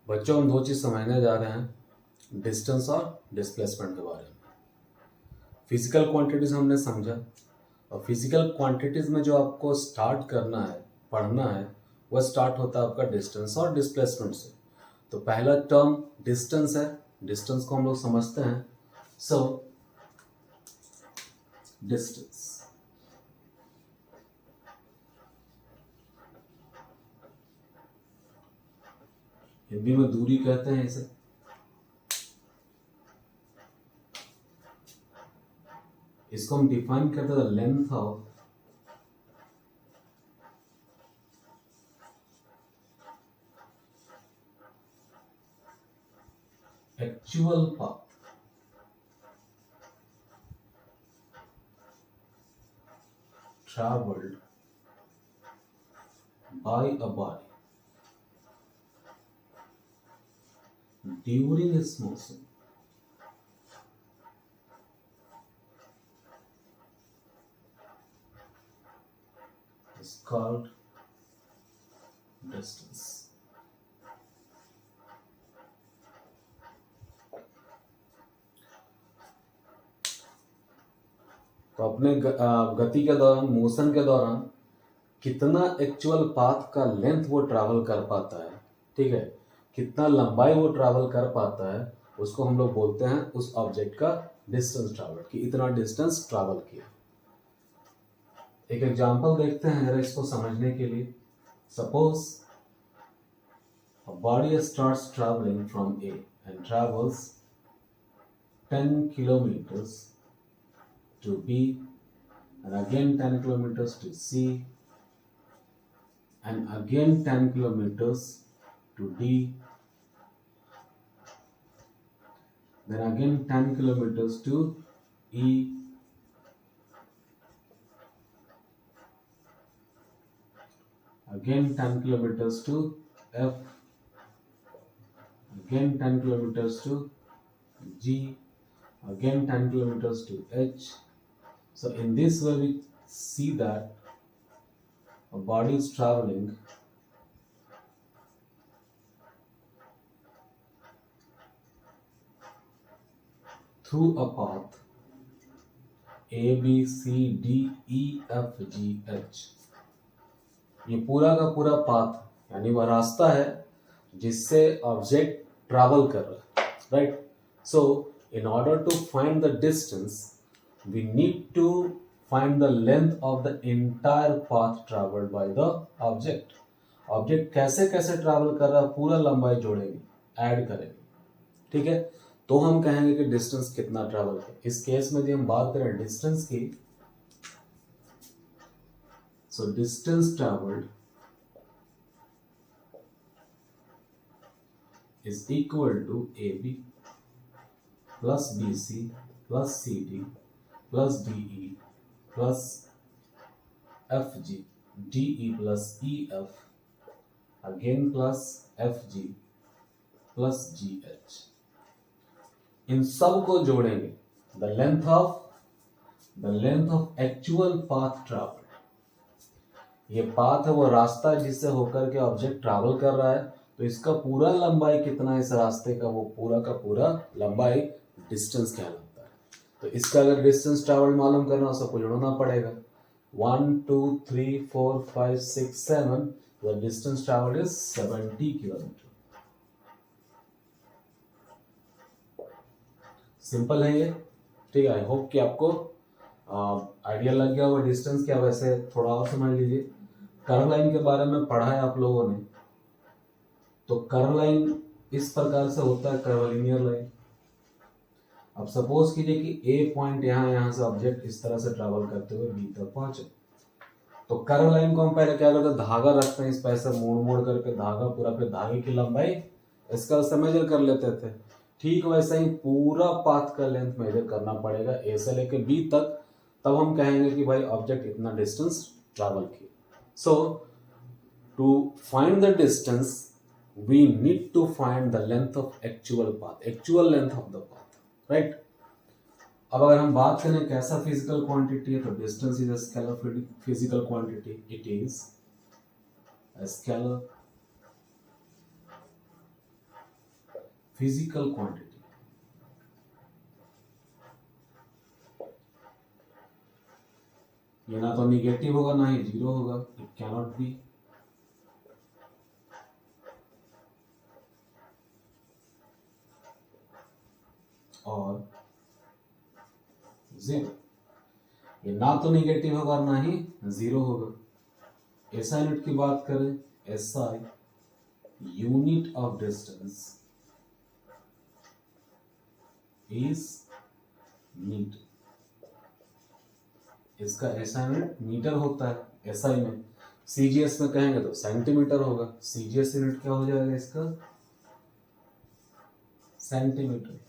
बच्चों हम दो चीज़ समझने जा रहे हैं, डिस्टेंस और डिस्प्लेसमेंट के बारे में। फिजिकल क्वांटिटीज़ हमने समझा, और फिजिकल क्वांटिटीज़ में जो आपको स्टार्ट करना है, पढ़ना है, वह स्टार्ट होता है आपका डिस्टेंस और डिस्प्लेसमेंट से। तो पहला टर्म डिस्टेंस है, डिस्टेंस को हम लोग समझते हैं। सो डिस्टेंस हिंदी में दूरी कहते हैं इसे। इसको हम डिफाइन करते हैं length of actual path traveled by a body during its motion is called distance. तो अपने गति के दौरान, मोशन के दौरान कितना एक्चुअल पाथ का लेंथ वो ट्रैवल कर पाता है, ठीक है, कितना लंबाई वो ट्रैवल कर पाता है, उसको हम लोग बोलते हैं उस ऑब्जेक्ट का डिस्टेंस ट्रैवल, कि इतना डिस्टेंस ट्रैवल किया। एक एग्जांपल देखते हैं जरा इसको समझने के लिए। Suppose a body starts traveling from A and travels 10 kilometers to B and again 10 kilometers to C and again 10 kilometers to D, then again 10 kilometers to E, again 10 kilometers to F, again 10 kilometers to G, again 10 kilometers to H. So in this way we see that a body is traveling through a path A, B, C, D, E, F, G, H. ये पूरा का पूरा path यानी वह रास्ता है जिससे object travel कर रहा है, right. So in order to find the distance we need to find the length of the entire path travelled by the object. Object कैसे कैसे ट्रैवल कर रहा है पूरा लंबाई जोड़ेंगे, ऐड करेंगे, ठीक है, तो हम कहेंगे कि डिस्टेंस कितना ट्रैवल है। इस केस में यदि हम बात करें डिस्टेंस की, so distance traveled is equal to AB plus BC plus CD plus DE plus FG, DE plus EF again plus FG plus GH। इन सब को जोड़ेंगे, the length of actual path traveled, ये पाथ है वो रास्ता जिससे होकर के ऑब्जेक्ट ट्रैवल कर रहा है, तो इसका पूरा लंबाई कितना है इस रास्ते का, वो पूरा का पूरा लंबाई डिस्टेंस कहलाता है। तो इसका अगर डिस्टेंस ट्रैवल मालूम करना हो सबको जोड़ना पड़ेगा, 1 2 3 4 5 6 7, the distance travel is 70 kilometre. Simple है ये, ठीक है। आई होप कि आपको आइडिया लग गया होगा डिस्टेंस क्या। वैसे थोड़ा और समझ लीजिए, कर्व लाइन के बारे में पढ़ा है आप लोगों ने, तो कर्व लाइन इस प्रकार से होता है, कर्वलिनियर लाइन। अब सपोज कीजिए कि ए पॉइंट यहाँ से ऑब्जेक्ट इस तरह से ट्रैवल करते हुए बी तक पहुंचे, तो कर्व लाइन को हम पहले क्या करते हैं, धागा रखते हैं इस पैसे मोड़ मोड़ करके धागा पूरा, फिर धागे की लंबाई इसका से मेजर कर लेते थे। ठीक वैसे ही पूरा पाथ का लेंथ मेजर करना पड़ेगा ए से लेके बी तक, तब हम कहेंगे कि भाई ऑब्जेक्ट इतना डिस्टेंस ट्रैवल किया। So to find the distance we need to find the length of actual length of the path, right। अब अगर हम बात करें कैसा फिजिकल क्वांटिटी है, तो distance is a scalar physical quantity, it is a scalar physical quantity. ये ना तो निगेटिव होगा ना ही जीरो होगा, इट कैनॉट बी। और जीरो, ये ना तो निगेटिव होगा ना ही जीरो होगा। एसआई यूनिट की बात करें, SI unit of distance is metre. इसका एसआई यूनिट मीटर होता है एसआई में। सीजीएस में कहेंगे तो सेंटीमीटर होगा। सीजीएस यूनिट क्या हो जाएगा इसका, सेंटीमीटर।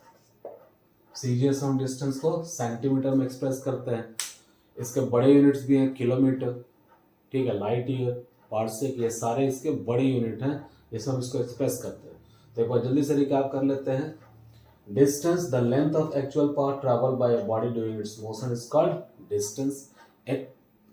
सीजीएस हम डिस्टेंस को सेंटीमीटर में एक्सप्रेस करते हैं। इसके बड़े यूनिट्स भी हैं, किलोमीटर, ठीक है, लाइट ईयर, पार्सेक, ये सारे इसके बड़े यूनिट हैं जिसमें हम इसको एक्सप्रेस करते हैं। तो एक बार जल्दी से रिकैप कर लेते हैं। Distance, the length of actual path travel by a body during its motion is called distance.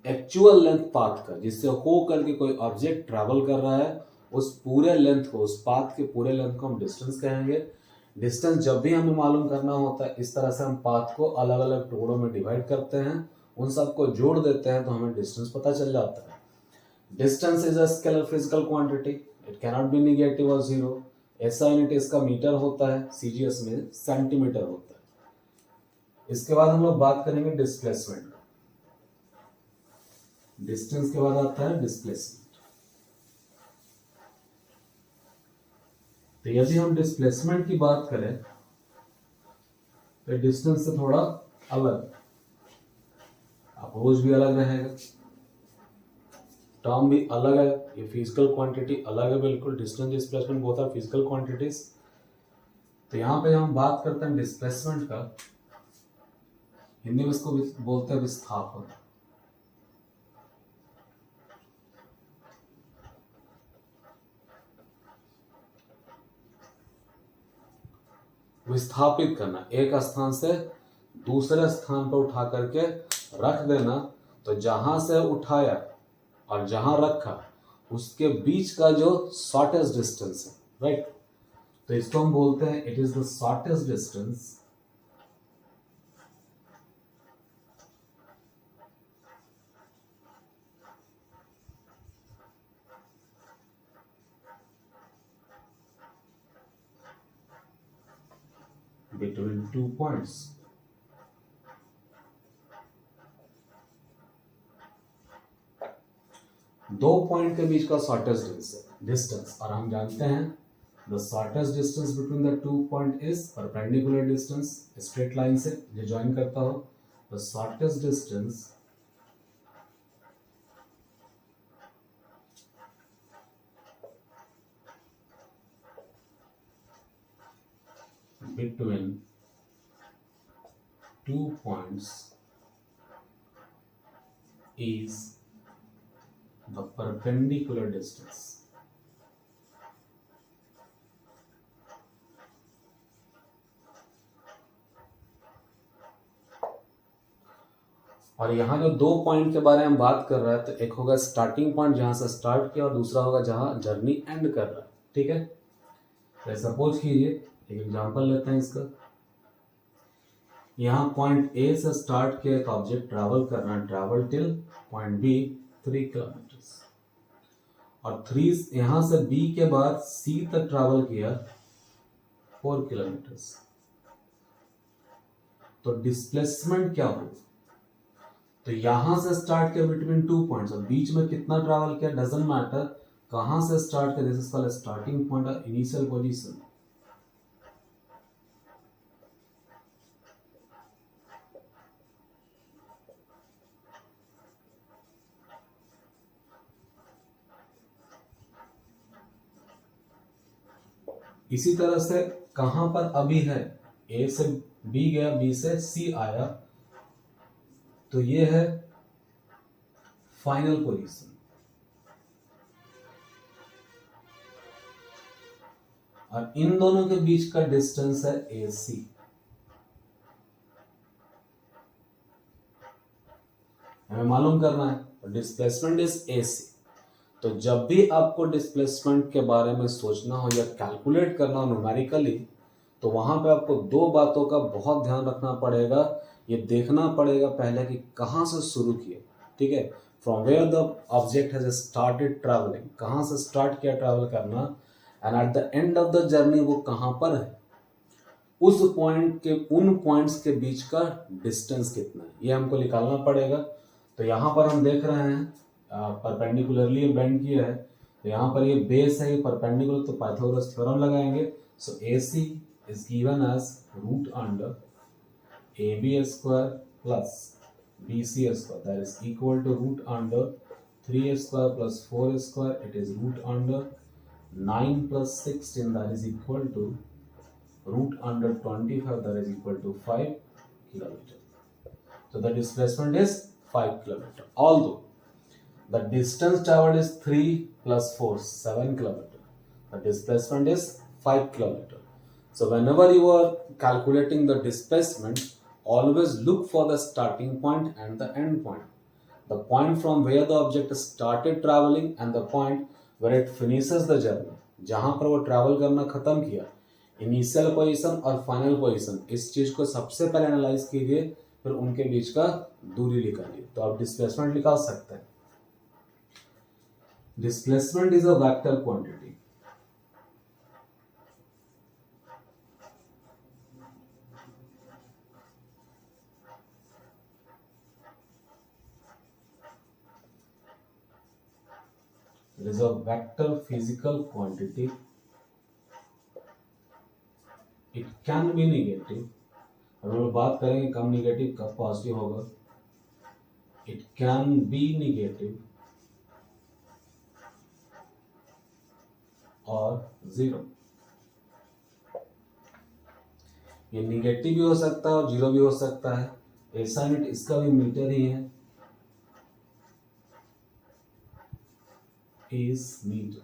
Actual length path का, जिससे हो करके कोई ऑब्जेक्ट ट्रैवल कर रहा है, उस पूरे लेंथ को, उस पाथ के पूरे लेंथ को हम डिस्टेंस कहेंगे। डिस्टेंस जब भी हमें मालूम करना होता है, इस तरह से हम पाथ को अलग अलग टुकड़ों में डिवाइड करते हैं, उन सबको जोड़ देते हैं तो हमें डिस्टेंस पता चल जाता है। Distance is a scalar physical quantity, it cannot B negative और जीरो। ऐसा यूनिट इसका मीटर होता है, सीजीएस में सेंटीमीटर होता है। इसके बाद हम लोग बात करेंगे डिस्प्लेसमेंट का। डिस्टेंस के बाद आता है डिस्प्लेसमेंट। तो यदि हम डिस्प्लेसमेंट की बात करें तो डिस्टेंस से थोड़ा अलग, अप्रोच भी अलग रहेगा, टर्म भी अलग है, ये फिजिकल क्वांटिटी अलग है बिल्कुल। Distance displacement both are physical quantities. तो यहाँ पे हम बात करते हैं डिस्प्लेसमेंट का, हिंदी में इसको बोलते हैं विस्थापन। विस्थापित करना, एक स्थान से दूसरे स्थान पर उठा करके रख देना। तो जहां से उठाया और जहां रखा उसके बीच का जो शॉर्टेस्ट डिस्टेंस है, राइट, तो इसको हम बोलते हैं it is the shortest distance between two points. दो पॉइंट के बीच का शॉर्टेस्ट डिस्टेंस, और हम जानते हैं the shortest distance between the two point is perpendicular distance, straight line से जो ज्वाइन करता हो। The shortest distance between two points is the perpendicular distance। और यहाँ जो दो पॉइंट के बारे में बात कर रहा है, तो एक होगा स्टार्टिंग पॉइंट जहां से स्टार्ट किया, और दूसरा होगा जहां जर्नी एंड कर रहा है, ठीक है। तो सपोज कीजिए, एक एग्जांपल लेते हैं इसका। यहाँ पॉइंट ए से स्टार्ट किया एक ऑब्जेक्ट ट्रैवल कर रहा है, travel till point B 3 kilometre, और 3 यहां से बी के बाद सी तक ट्रैवल किया 4 किलोमीटर। तो डिस्प्लेसमेंट क्या होगा, तो यहां से स्टार्ट किया बिटवीन टू पॉइंट्स, और बीच में कितना ट्रैवल किया डजंट मैटर, कहां से स्टार्ट किया, this is called starting point और इनिशियल पोजीशन। इसी तरह से कहां पर अभी है, ए से बी गया, बी से सी आया, तो ये है फाइनल पोजीशन। और इन दोनों के बीच का डिस्टेंस है ए सी। हमें मालूम करना है डिस्प्लेसमेंट इज ए सी। तो जब भी आपको डिस्प्लेसमेंट के बारे में सोचना हो या कैलकुलेट करना हो न्यूमेरिकली, तो वहां पे आपको दो बातों का बहुत ध्यान रखना पड़ेगा। ये देखना पड़ेगा पहले कि कहाँ से शुरू किए, ठीक है, from where the object has started travelling, कहाँ से स्टार्ट किया ट्रैवल करना, and at the end of the journey वो कहाँ पर है, उस पॉइंट के उन पॉइंट्स के बीच का डिस्टेंस कितना है, ये हमको निकालना पड़ेगा। तो यहाँ पर हम देख रहे हैं परपेंडिकुलरली बेंड किया है, तो यहाँ पर ये बेस है, ये परपेंडिकुलर, तो पाइथागोरस थ्योरम लगाएंगे। सो AC is given as root under AB square plus BC square, that is equal to root under 3 square plus 4 square, it is root under 9 plus 16, that is equal to root under 25, that is equal to 5 kilometer. So the displacement is 5 kilometer, although the distance traveled is 3 plus 4, 7 kilometer. The displacement is 5 kilometer. So whenever you are calculating the displacement, always look for the starting point and the end point. The point from where the object started traveling and the point where it finishes the journey. जहां पर वो travel करना खत्म किया, initial position और final position, इस चीज को सबसे पहले एनालाइज कीजिए, फिर उनके बीच का दूरी निकालिए, तो आप डिस्प्लेसमेंट निकाल सकते हैं। Displacement is a vector quantity. It is a vector physical quantity. It can be negative. हम लोग बात करेंगे कब नेगेटिव कब पॉजिटिव होगा। It can be negative और जीरो। ये नेगेटिव भी हो सकता है और जीरो भी हो सकता है। ऐसा यूनिट इसका भी मीटर ही है, is meter।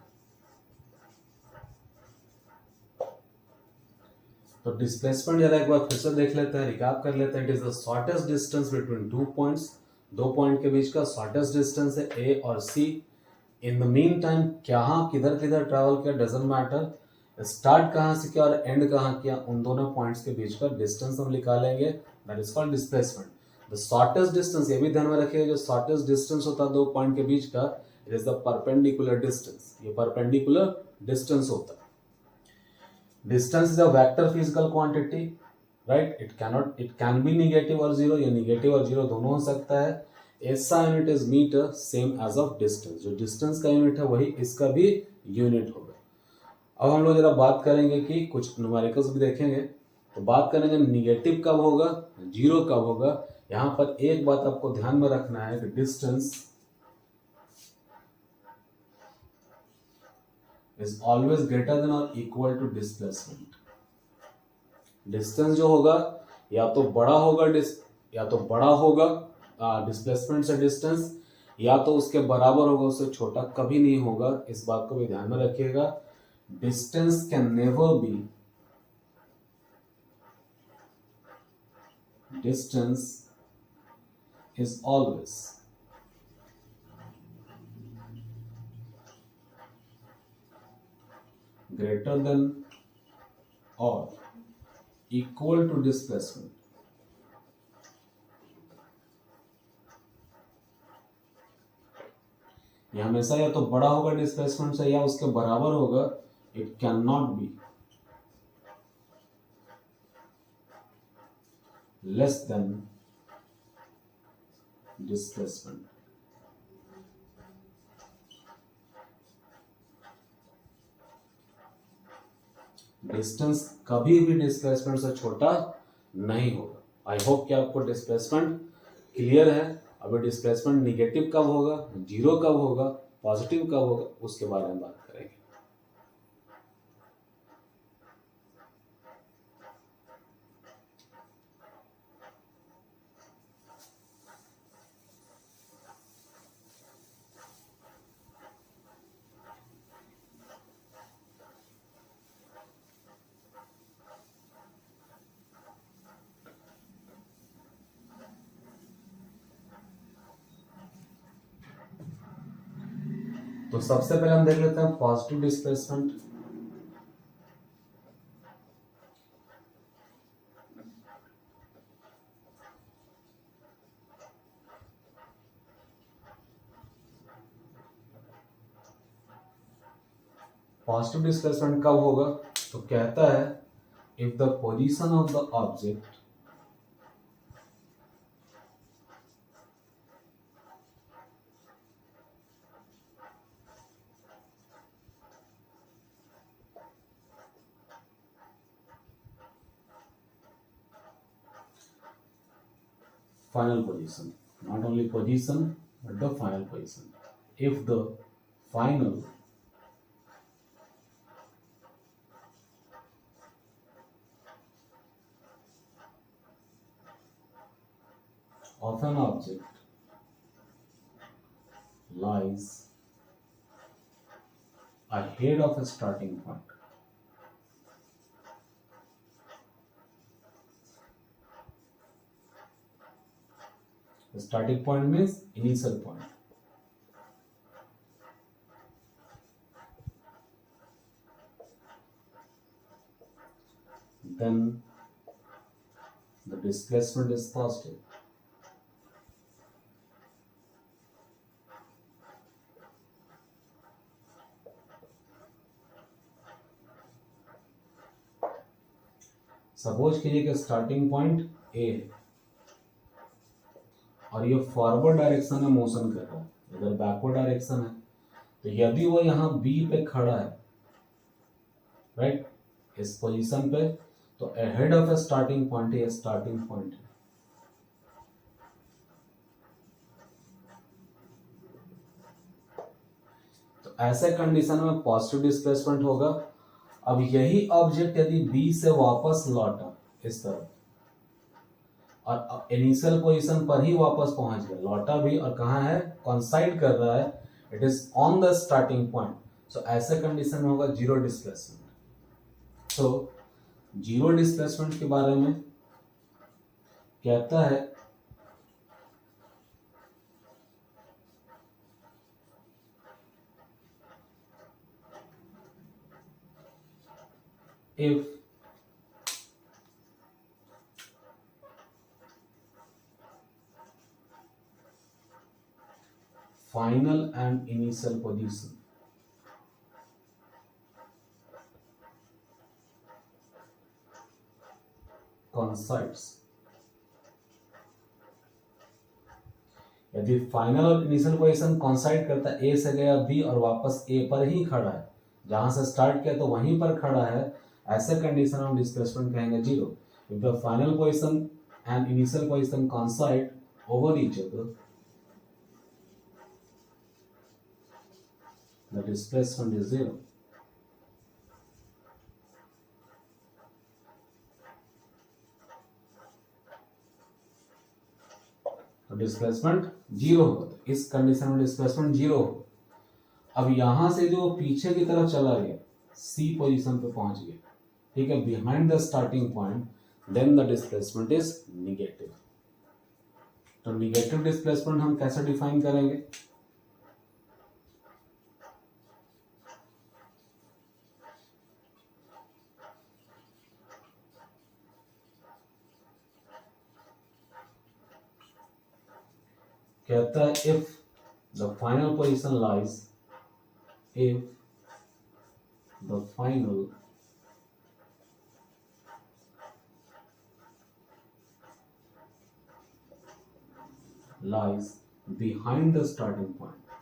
तो डिस्प्लेसमेंट जरा एक बार फिर से देख लेते हैं, रिकैप कर लेते हैं। It is the shortest distance between two points, दो पॉइंट के बीच का शॉर्टेस्ट डिस्टेंस है A और C। In the mean time कहाँ किधर किधर ट्रैवल किया डजंट मैटर, स्टार्ट कहाँ से किया और एंड कहाँ किया, उन दोनों पॉइंट्स के बीच का डिस्टेंस हम निकालेंगे, that is called displacement. The shortest distance, ये भी ध्यान में रखिएगा, जो शॉर्टेस्ट डिस्टेंस होता है दो पॉइंट के बीच का, it is the perpendicular distance, ये परपेंडिकुलर डिस्टेंस होता है। Distance is a vector physical quantity, right, it can be negative और जीरो, ये नेगेटिव और जीरो दोनों हो सकता है। SI unit is metre, same as of distance, जो डिस्टेंस का यूनिट है वही इसका भी यूनिट होगा। अब हम लोग जरा बात करेंगे कि कुछ न्यूमेरिकल्स भी देखेंगे, तो बात करेंगे नेगेटिव कब होगा, जीरो कब होगा। यहाँ पर एक बात आपको ध्यान में रखना है कि distance is always greater than और इक्वल टू डिस्प्लेसमेंट। डिस्टेंस जो होगा या तो बड़ा होगा डिस्प्लेसमेंट से डिस्टेंस, या तो उसके बराबर होगा, उससे छोटा कभी नहीं होगा। इस बात को भी ध्यान में रखिएगा। Distance can never be, distance is always greater than or equal to displacement। ये हमेशा या तो बड़ा होगा डिस्प्लेसमेंट से या उसके बराबर होगा। It can not be less than displacement. Distance कभी भी डिस्प्लेसमेंट से छोटा नहीं होगा। आई होप कि आपको डिस्प्लेसमेंट क्लियर है। अभी डिस्प्लेसमेंट निगेटिव कब होगा, जीरो कब होगा, पॉजिटिव कब होगा, उसके बारे में बात करेंगे। तो सबसे पहले हम देख लेते हैं पॉजिटिव डिस्प्लेसमेंट। पॉजिटिव डिस्प्लेसमेंट कब होगा? तो कहता है if the position of the object final position, not only position but the final position. If the final of an object lies ahead of a starting point, the starting point means initial point. Then the displacement is positive. Suppose कीजिए कि starting point A है और ये forward direction में motion कर रहा है, इधर बैकवर्ड डायरेक्शन है, तो यदि वो यहाँ बी पे खड़ा है, राइट, इस पोजीशन पे, तो ahead of A starting point, ये स्टार्टिंग पॉइंट है। तो ऐसे कंडीशन में पॉजिटिव डिस्प्लेसमेंट होगा। अब यही ऑब्जेक्ट यदि बी से वापस लौटा इस तरफ और इनिशियल पोजीशन पर ही वापस पहुंच गया, लौटा भी और कहाँ है, कॉन्साइड कर रहा है, it is on the starting point, so ऐसे कंडीशन में होगा zero displacement. So zero displacement के बारे में कहता है if final and initial position coincides, यदि फाइनल और इनिशियल पोजीशन कॉन्साइड करता है, ए से गया बी और वापस ए पर ही खड़ा है, जहां से स्टार्ट किया तो वहीं पर खड़ा है, ऐसे कंडीशन हम डिस्प्लेसमेंट कहेंगे zero. If the final position and initial position coincide over each other, the displacement is zero. तो डिस्प्लेसमेंट जीरो होगा, तो इस कंडीशन में डिस्प्लेसमेंट जीरो हो। अब यहां से जो पीछे की तरफ चला गया, सी पोजीशन पे पहुंच गया, ठीक है, behind the starting point, then the displacement is negative. तो निगेटिव डिस्प्लेसमेंट हम कैसे डिफाइन करेंगे? कहता है if the final position lies, if the final lies behind the starting point,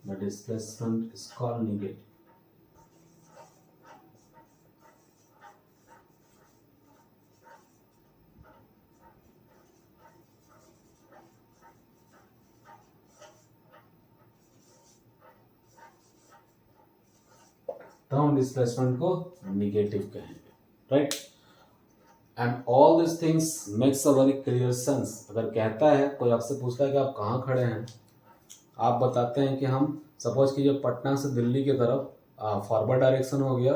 the displacement is called negative. तो हम डिस्प्लेसमेंट को negative कहेंगे, right. And all this things makes a very clear sense. अगर कहता है, कोई आपसे पूछता है कि आप कहाँ खड़े हैं, आप बताते हैं कि हम सपोज कीजिए पटना से दिल्ली की तरफ फॉरवर्ड डायरेक्शन हो गया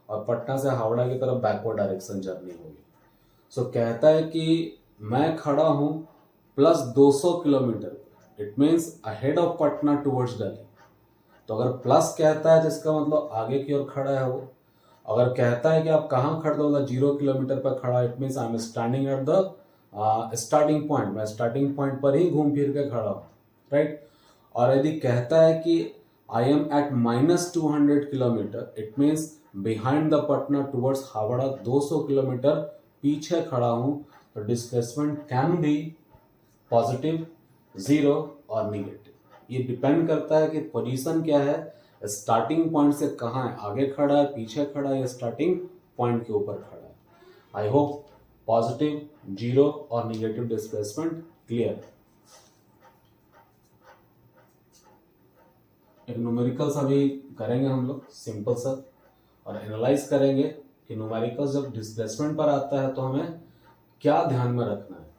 और पटना से हावड़ा की तरफ बैकवर्ड डायरेक्शन जर्नी होगी। सो कहता है कि मैं खड़ा हूँ plus 200 kilometre, it means ahead of Patna towards Delhi. तो अगर प्लस कहता है तो इसका मतलब आगे की ओर खड़ा है वो, अगर कहता है कि आप कहाँ खड़े हो, 0 किलोमीटर पर खड़ा, it means I am standing at the starting point, मैं स्टार्टिंग पॉइंट पर ही घूम फिर के खड़ा हूँ, राइट। और यदि कहता है कि I am at -200 kilometre, it means behind the Patna towards Howrah 200 kilometre पीछे खड़ा हूँ, तो डिस्प्लेसमेंट कैन बी पॉजिटिव, 0 और निगेटिव। ये डिपेंड करता है कि पोजीशन क्या है, स्टार्टिंग पॉइंट से कहाँ है, आगे खड़ा है, पीछे खड़ा है, या स्टार्टिंग पॉइंट के ऊपर खड़ा है। आई होप पॉजिटिव, 0 और निगेटिव डिस्प्लेसमेंट क्लियर है। एक न्यूमेरिकल्स अभी करेंगे हम लोग सिंपल सा, और एनालाइज करेंगे कि न्यूमेरिकल्स जब डिस्प्लेसमेंट पर आता है तो हमें क्या ध्यान में रखना है।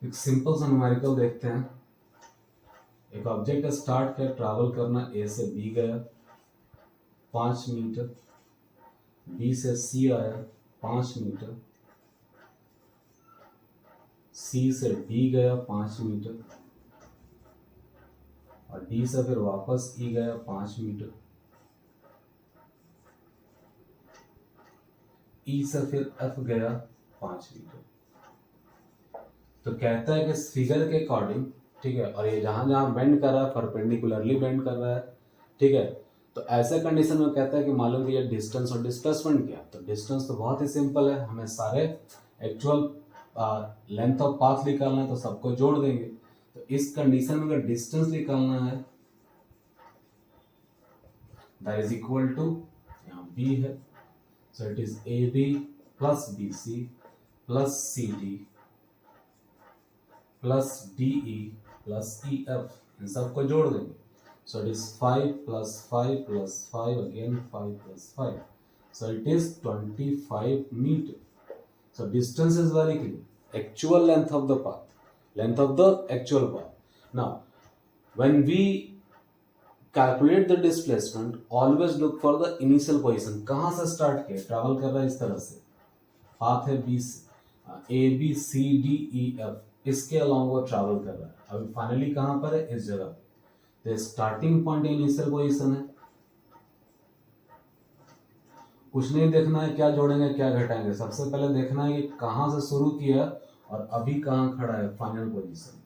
एक सिंपल सा न्यूमेरिकल देखते हैं। एक ऑब्जेक्ट स्टार्ट कर ट्रैवल करना, ए से बी गया 5 मीटर, बी से सी आया 5 मीटर, सी से डी गया 5 मीटर, और डी से फिर वापस ई गया 5 मीटर, ई से फिर एफ गया 5 मीटर। तो कहता है कि इस फिगर के अकॉर्डिंग, ठीक है, और ये जहां जहां बेंड कर रहा है परपेंडिकुलरली बेंड कर रहा है, ठीक है, तो ऐसे कंडीशन में कहता है कि मालूम कीजिए डिस्टेंस और डिस्प्लेसमेंट क्या। तो डिस्टेंस तो बहुत ही सिंपल है, हमें सारे एक्चुअल लेंथ ऑफ पाथ निकालना है, तो सबको जोड़ देंगे। तो इस कंडीशन में अगर डिस्टेंस निकालना है, दैट इज इक्वल टू, यहाँ बी है, so it is A B plus B C plus C D plus D E plus E F, इन सबको जोड़ देंगे। So it is 5 plus 5 plus 5 again 5 plus 5, so it is 25 metre. So distance is very clear, actual length of the path, length of the actual path. Now when we calculate the displacement, always look for the initial position, कहां से start किया, travel कर रहा है इस तरह से, path है B A B C D E F, इसके अलावा वो ट्रैवल कर रहा है, अभी फाइनली कहां पर है, इस जगह। तो स्टार्टिंग पॉइंट इनिशियल पोजीशन है, कुछ नहीं देखना है क्या जोड़ेंगे क्या घटाएंगे, सबसे पहले देखना है कि कहां से शुरू किया और अभी कहां खड़ा है, फाइनल पोजीशन।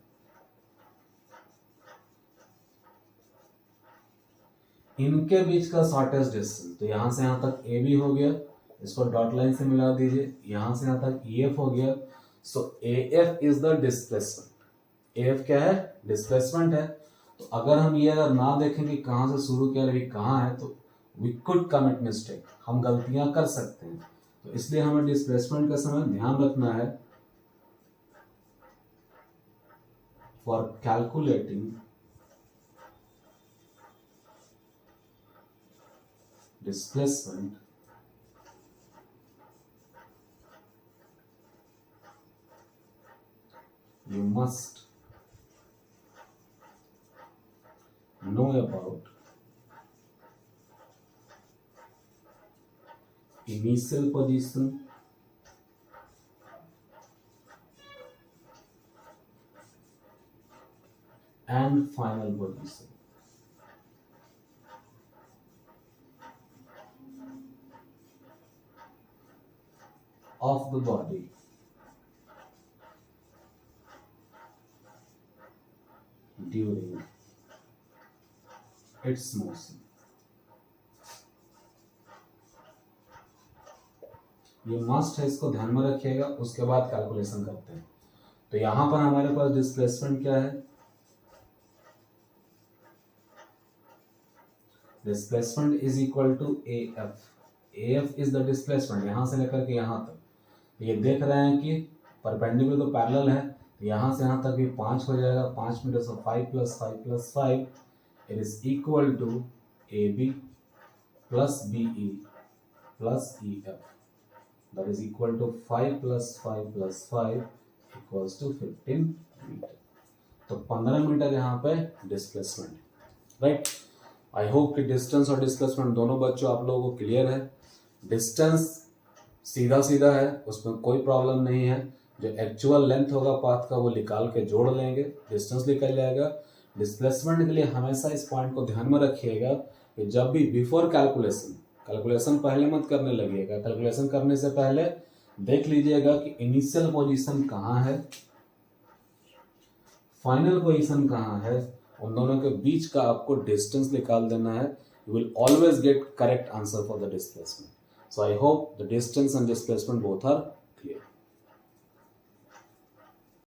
इनके बीच का शॉर्टेस्ट डिस्टेंस, तो यहां से यहां तक ए बी हो गया, इसको डॉट लाइन से मिला दीजिए, यहां से यहां तक ई एफ हो गया। So A F is the displacement. A F क्या है, डिस्प्लेसमेंट है। तो अगर हम ये अगर ना देखें कि कहां से शुरू किया अभी कहां है, तो वी कुड कमिट मिस्टेक, हम गलतियां कर सकते हैं। तो इसलिए हमें डिस्प्लेसमेंट का समय ध्यान रखना है for calculating displacement, you must know about initial position and final position of the body during its motion. ये मस्ट है, इसको ध्यान में रखिएगा, उसके बाद कैलकुलेशन करते हैं। तो यहां पर हमारे पास डिस्प्लेसमेंट क्या है, displacement is equal to A F. A F is the displacement, यहां से लेकर के यहां तक। ये देख रहे हैं कि परपेंडिकुलर तो पैरेलल है, तो यहाँ से यहाँ तक भी 5 हो जाएगा, 5 metre, so 5 plus 5 plus 5 it is equal to A B plus B E plus E F, that is equal to 5 plus 5 plus 5 equals to 15 metre. तो 15 मीटर यहाँ पे डिस्प्लेसमेंट है, राइट। आई होप कि डिस्टेंस और displacement दोनों बच्चों आप लोगों को क्लियर है। डिस्टेंस सीधा सीधा है, उसमें कोई प्रॉब्लम नहीं है। जो एक्चुअल लेंथ होगा पाथ का वो निकाल के जोड़ लेंगे, डिस्टेंस निकल जाएगा। डिस्प्लेसमेंट के लिए हमेशा इस पॉइंट को ध्यान में रखिएगा कि जब भी बिफोर कैलकुलेशन पहले मत करने लगिएगा। कैलकुलेशन करने से पहले देख लीजिएगा कि इनिशियल पोजीशन कहाँ है, फाइनल पोजीशन कहाँ है, उन दोनों के बीच का आपको डिस्टेंस निकाल देना है। You will always get correct answer for the displacement. So I hope the distance and displacement both are clear.